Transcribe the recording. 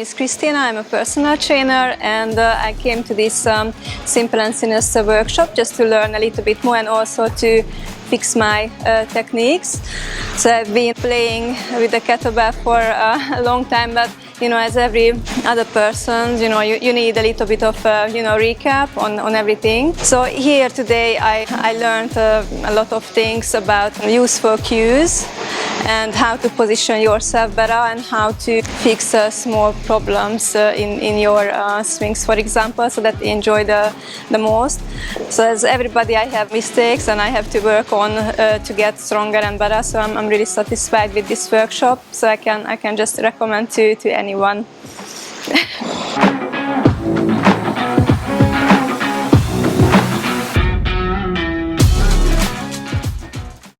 is Christina, I'm a personal trainer, and I came to this Simple and Sinister workshop just to learn a little bit more and also to fix my techniques. So I've been playing with the kettlebell for a long time, but as every other person, you need a little bit of recap on everything. So here today I learned a lot of things about useful cues and how to position yourself better and how to fix small problems in your swings, for example, so that you enjoy the most. So as everybody, I have mistakes and I have to work on to get stronger and better. So I'm really satisfied with this workshop. So I can just recommend to anyone.